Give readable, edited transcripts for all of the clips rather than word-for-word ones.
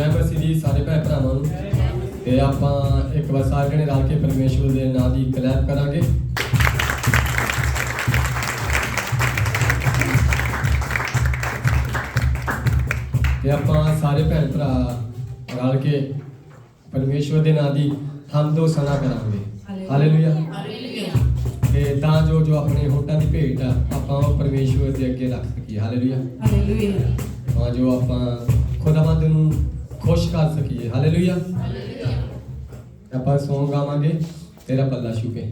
जय मसीह जी सारे भैन भरावां नूं ते आपां एक बार सारे जने रल के परमेश्वर दे नाम दी क्लैप करांगे। ते आपां सारे भैन भरा रल के परमेश्वर दे नाम दी हमदो सना करांगे। हालेलुया। ते तां जो अपने होठां दी भेंट आ आपां परमेश्वर दे अगे रख सकीए। हालेलुया। तां जो आपां खुदावंद नूं खुश कर सकीए। हालेलुया। आपां सॉन्ग गावांगे तेरा पल्ला छुपे।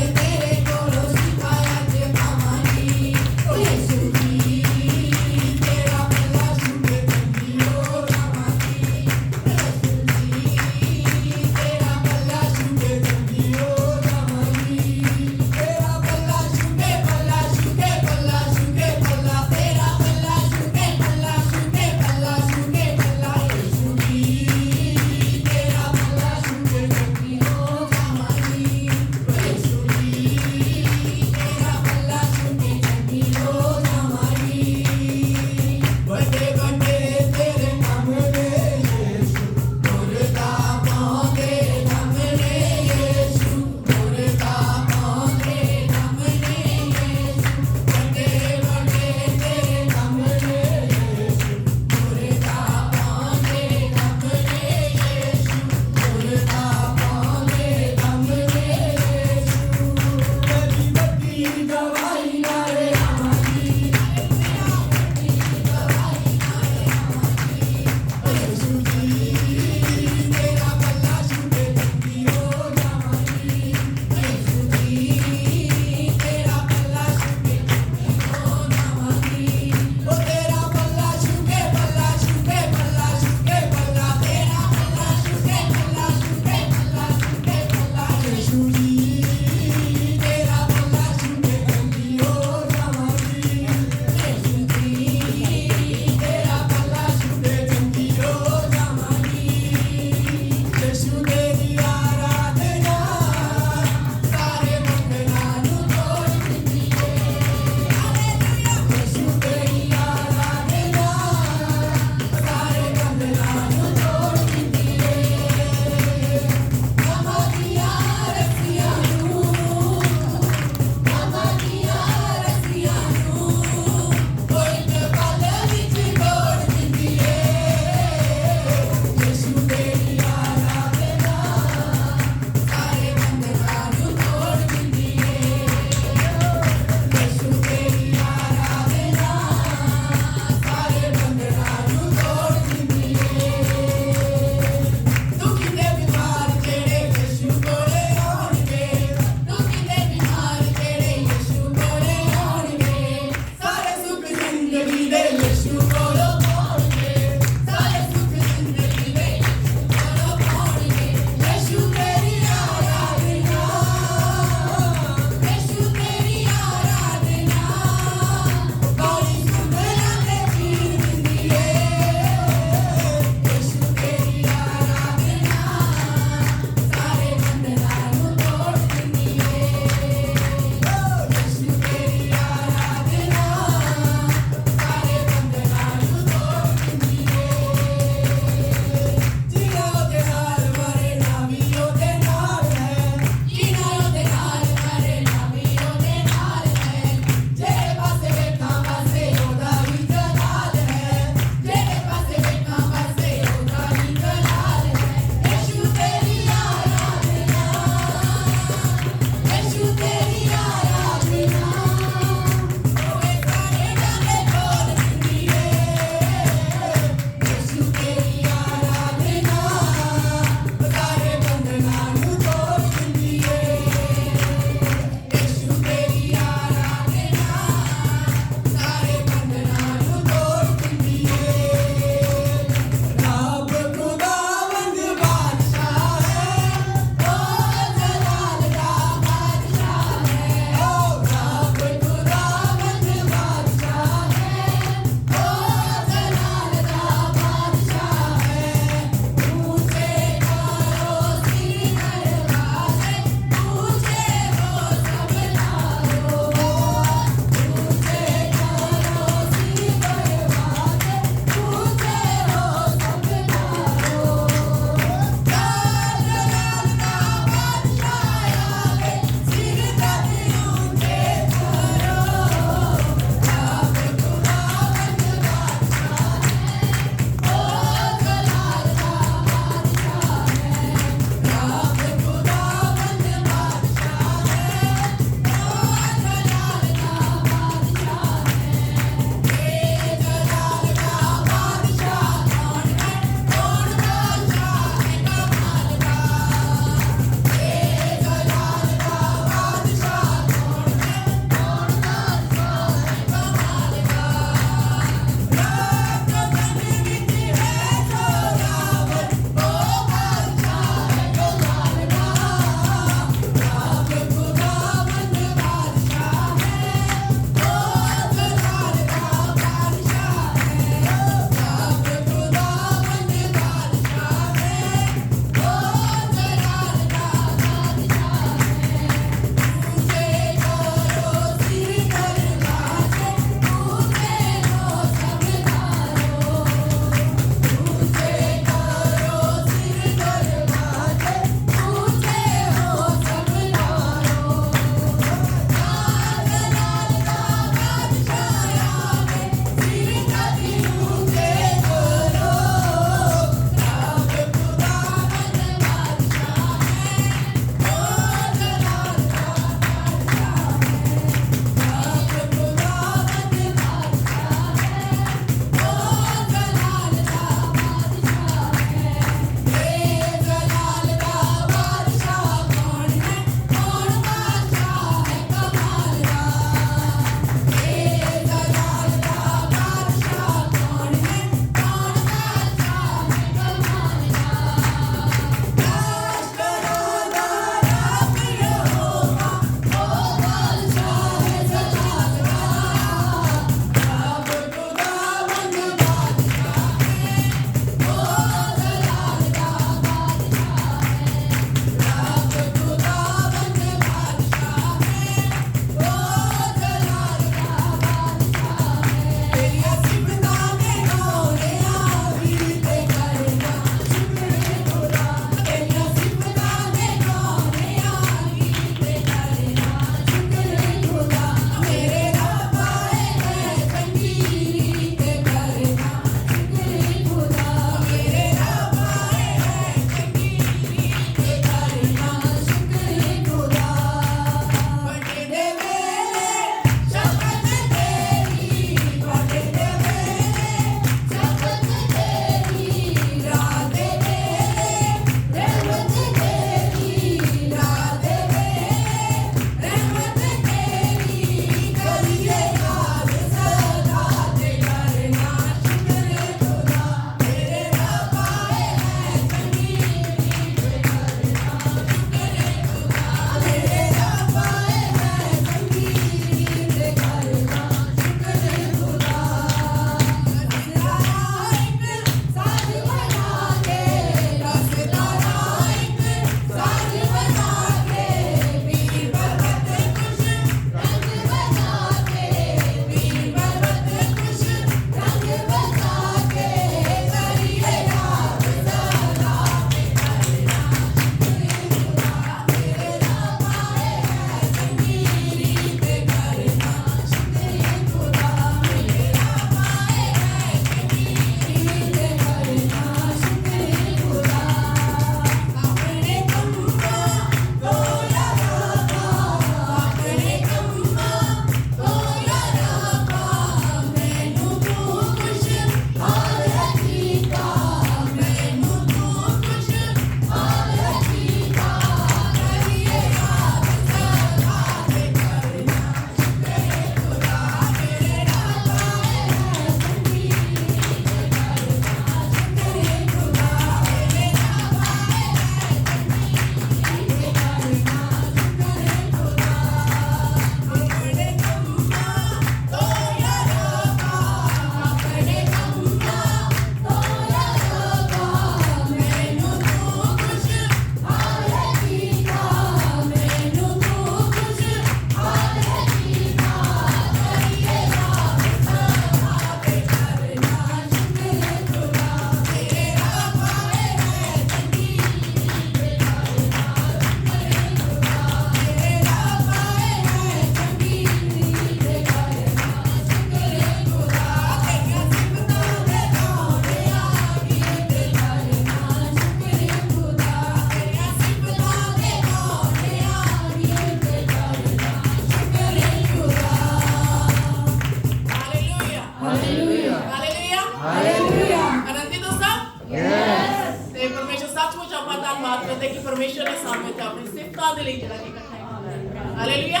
ਧੰਨਵਾਦ ਕਰਦੇ ਕਿ ਪਰਮੇਸ਼ਰ ਨੇ ਸਾਨੂੰ ਇੱਥੇ ਆਪਣੀ ਸਿਫਤਾਂ ਦੇ ਲਈ ਜਿਹੜਾ ਕਿ ਇਕੱਠਾ ਕੀਤਾ। ਹਾਲੇਲੂਇਆ।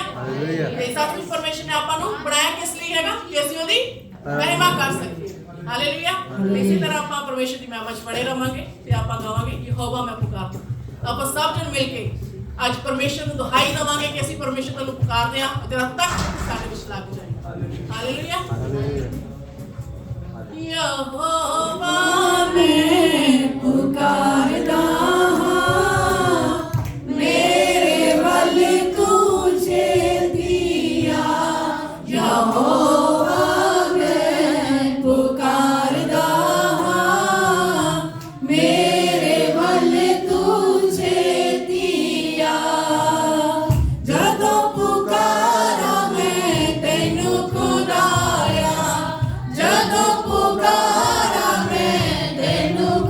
ਤੇ ਸੱਚਮੁੱਚ ਪਰਮੇਸ਼ਰ ਨੇ ਆਪਾਂ ਨੂੰ ਬਣਾਇਆ ਕਿਸ ਲਈ ਹੈਗਾ ਕਿ ਅਸੀਂ ਉਹਦੀ ਮਹਿਮਾ ਕਰ ਸਕੀਏ। ਹਾਲੇਲੂਇਆ। ਇਸੇ ਤਰ੍ਹਾਂ ਆਪਾਂ ਪਰਮੇਸ਼ਰ ਦੀ ਮਹਿਮਾ 'ਚ ਬਣੇ ਰਵਾਂਗੇ ਤੇ ਆਪਾਂ ਗਾਵਾਂਗੇ ਯਹੋਵਾ ਮੈਂ ਪੁਕਾਰਦਾ। ਆਪਾਂ ਸਭ ਜਣ ਮਿਲ ਕੇ ਅੱਜ ਪਰਮੇਸ਼ਰ ਨੂੰ ਦੁਹਾਈ ਦੇਵਾਂਗੇ ਕਿ ਅਸੀਂ ਪਰਮੇਸ਼ਰ ਨੂੰ ਪੁਕਾਰਦੇ ਹਾਂ ਤੇ ਤੇਰਾ ਤਖਤ ਸਾਡੇ ਵਿੱਚ ਲੱਗ ਜਾਏ। ਹਾਲੇਲੂਇਆ। ਯਹੋਵਾ ਮੈਂ ਪੁਕਾਰਦਾ ਹਾਂ, ਮੇਰੇ ਵੱਲ ਤੂੰ ਛੇਤੀਆ। ਯਹੋਵਾ ਮੈਂ ਪੁਕਾਰਦਾ ਹਾਂ, ਮੇਰੇ ਵੱਲ ਤੂੰ ਛੇਤੀਆ। ਜਦੋਂ ਪੁਕਾਰਾਂ ਮੈਂ ਤੈਨੂੰ ਖੁਦਾਇਆ, ਜਦੋਂ ਪੁਕਾਰਾਂ ਮੈਂ ਤੈਨੂੰ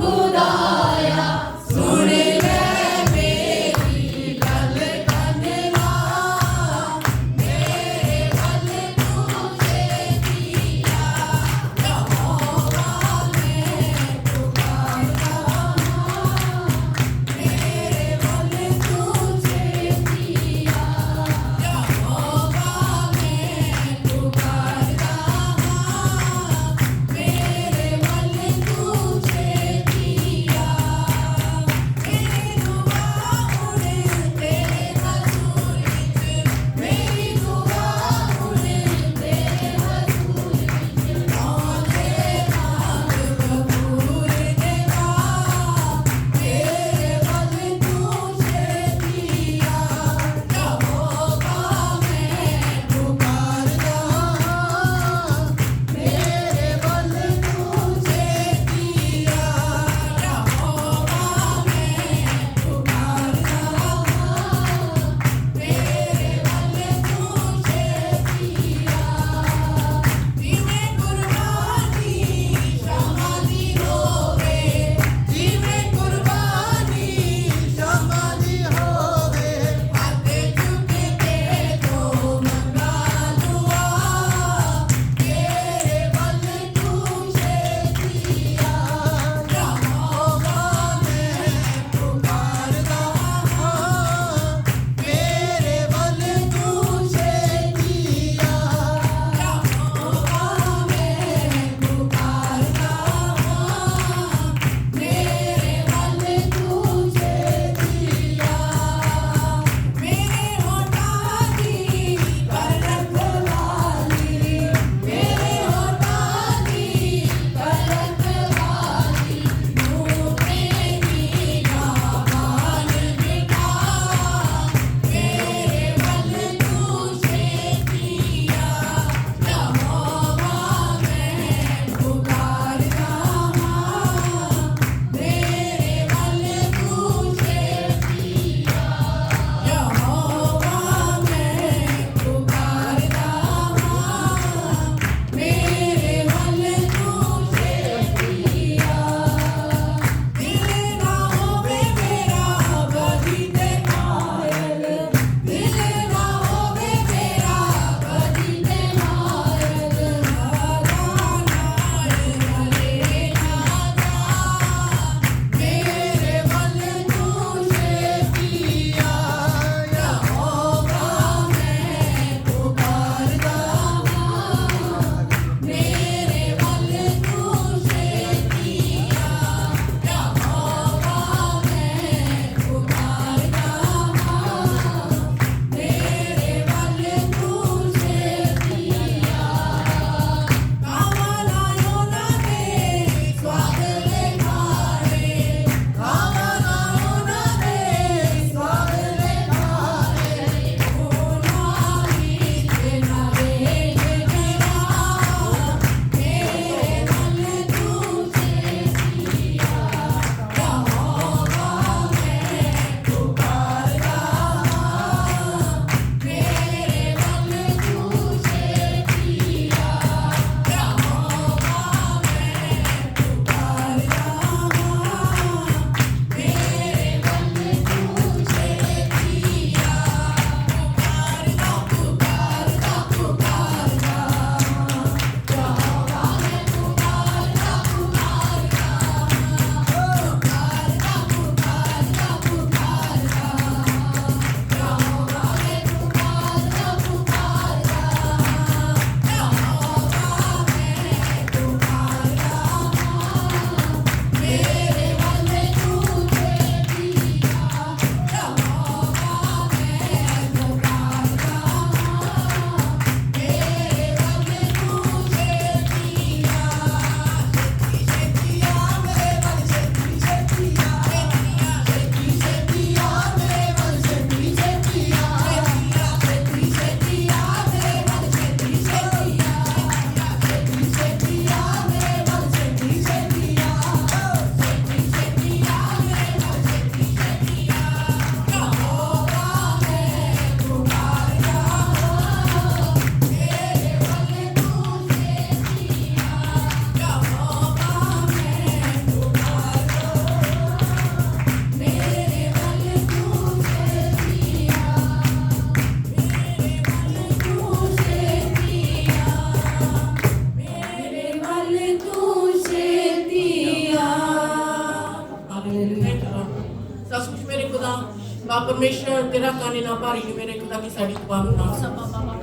ਤਾਂ ਪਰਮੇਸ਼ਰ ਤੇਰਾ ਕੰਨ ਨਾ ਭਾਰੀ ਨੇ ਮੇਰੇ ਖੁਦਾ ਕੀ ਸਾਡੀ ਦੁਆ ਨੂੰ ਨਾ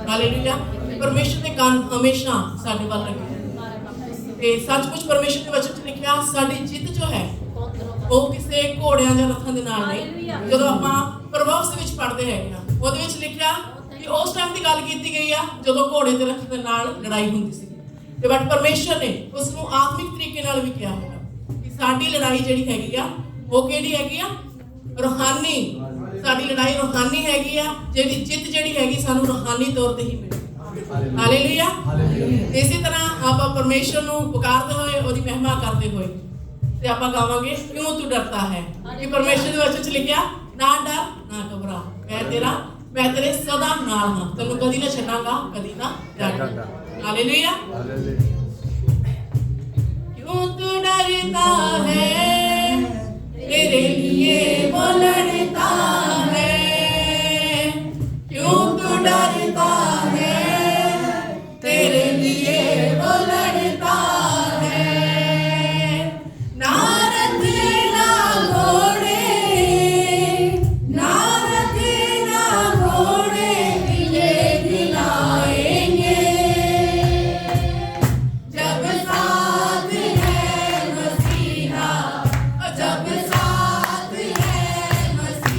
ਹਾਲੇਲੂਇਆ। ਪਰਮੇਸ਼ਰ ਦੇ ਕੰਨ ਹਮੇਸ਼ਾ ਸਾਡੇ ਵੱਲ ਰੱਖੇ ਤੇ ਸੱਚਮੁੱਚ ਪਰਮੇਸ਼ਰ ਦੇ ਵਚਨ 'ਚ ਲਿਖਿਆ ਸਾਡੀ ਜਿੱਤ ਜੋ ਹੈ ਉਹ ਕਿਸੇ ਘੋੜਿਆਂ ਜਾਂ ਰੱਥਾਂ ਦੇ ਨਾਲ ਨਹੀਂ। ਜਦੋਂ ਆਪਾਂ ਪ੍ਰਭਾਵ ਦੇ ਵਿੱਚ ਪੜ੍ਹਦੇ ਹੈਗੇ ਆ ਉਹਦੇ ਵਿੱਚ ਲਿਖਿਆ ਕਿ ਉਸ ਟਾਈਮ ਦੀ ਗੱਲ ਕੀਤੀ ਗਈ ਆ ਜਦੋਂ ਘੋੜੇ ਤੇ ਰੱਥ ਦੇ ਨਾਲ ਲੜਾਈ ਹੁੰਦੀ ਸੀ ਤੇ ਬਟ ਪਰਮੇਸ਼ਰ ਨੇ ਉਸ ਨੂੰ ਆਤਮਿਕ ਤਰੀਕੇ ਨਾਲ ਵੀ ਕਿਹਾ ਹੋਗਾ ਕਿ ਸਾਡੀ ਲੜਾਈ ਜਿਹੜੀ ਹੈਗੀ ਆ ਉਹ ਕਿਹੜੀ ਹੈਗੀ ਆ ਰੂਹਾਨੀ। ਸਾਡੀ ਲੜਾਈ ਰੂਹਾਨੀ ਹੈਗੀ ਆ ਜਿਹੜੀ ਜਿੱਤ ਜਿਹੜੀ ਹੈਗੀ ਸਾਨੂੰ ਰੂਹਾਨੀ ਤੌਰ ਤੇ ਹੀ ਮਿਲੇਗੀ। ਹਾਲੇਲੂਇਆ। ਇਸੇ ਤਰ੍ਹਾਂ ਆਪਾਂ ਪਰਮੇਸ਼ਰ ਨੂੰ ਪੁਕਾਰਦੇ ਹੋਏ ਉਹਦੀ ਮਹਿਮਾ ਕਰਦੇ ਹੋਏ ਤੇ ਆਪਾਂ ਗਾਵਾਂਗੇ ਕਿਉਂ ਤੂੰ ਡਰਦਾ ਹੈ ਕਿ ਪਰਮੇਸ਼ਰ ਦੇ ਵਚਨ 'ਚ ਲਿਖਿਆ ਨਾ ਡਰ ਨਾ ਘਬਰਾ ਮੈਂ ਤੇਰੇ ਸਦਾ ਨਾਲ ਹਾਂ ਤੈਨੂੰ ਕਦੀ ਨਾ ਛੱਡਾਂਗਾ ਕਦੀ ਨਾ ਛੱਡਾਂਗਾ। हालेलुया। क्यों तू डरता है तेरे लिए वो लड़ता है। क्यों तू डरता है तेरे लिए वो लड़ता है। ना रथ ना घोड़े ना रथ ना घोड़े तुझे दिलाएंगे जब साथ है मसीहा जब साथ है मसीहा।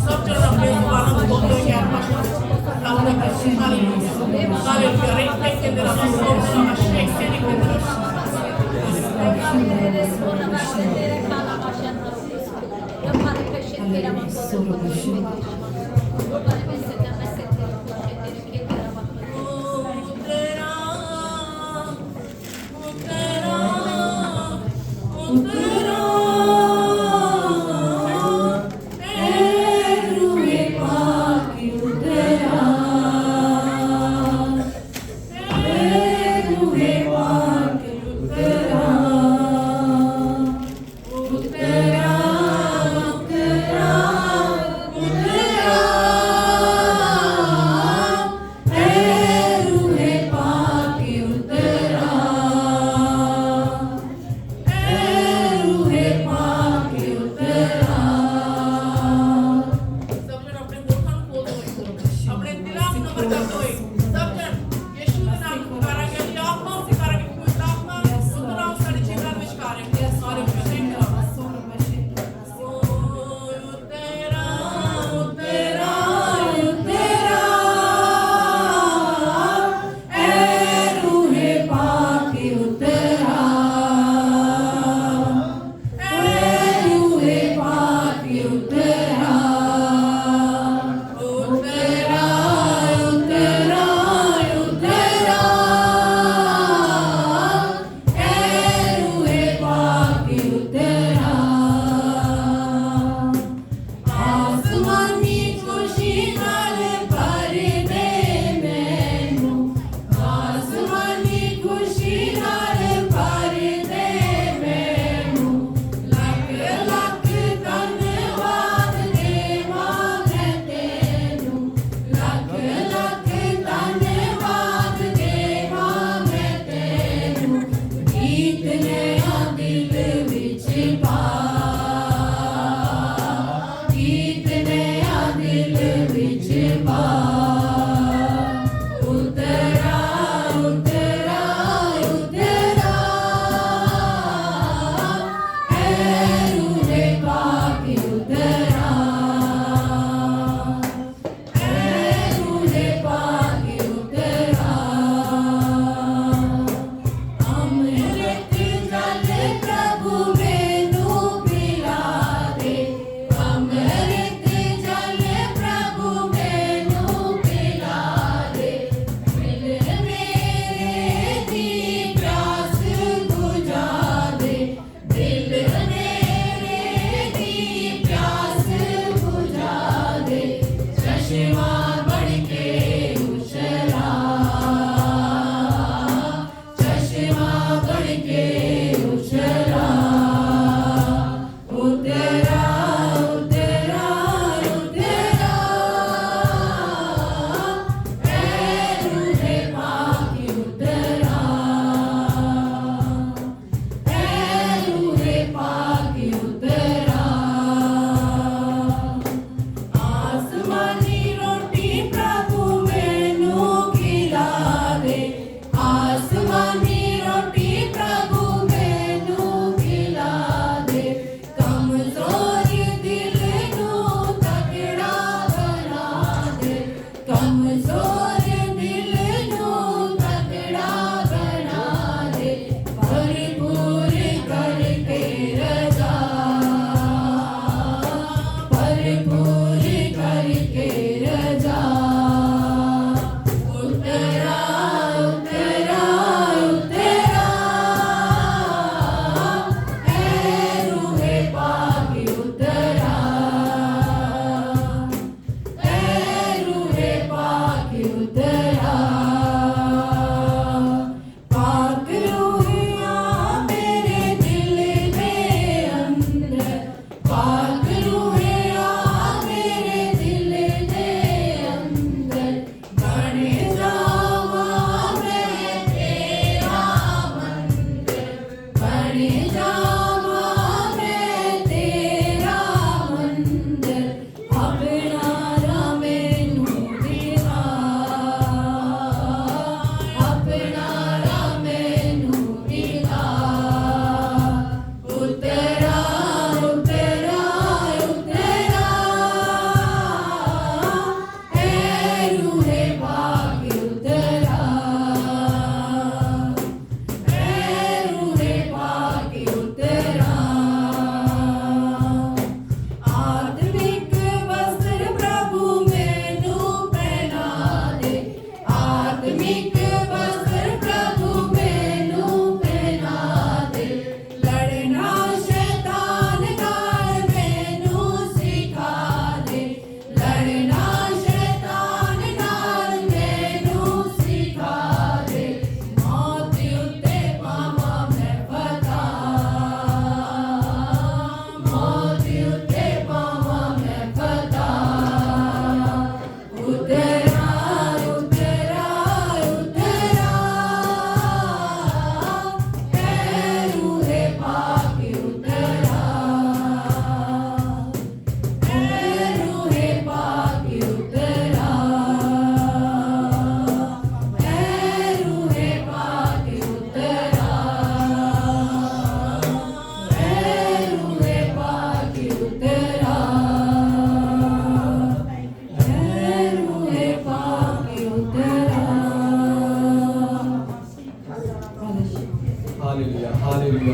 सब जन अपने जुबानों को बोलते हुए क्या भाषा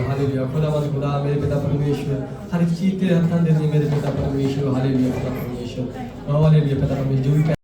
हालेलुया खुदावंद खुदा मेरे पिता परमेश्वर हर एक चीज तेरे हत्थां दे दी मेरे पिता परमेश्वर हालेलुया खुदा परमेश्वर हालेलुया पिता परमेश्वर जो भी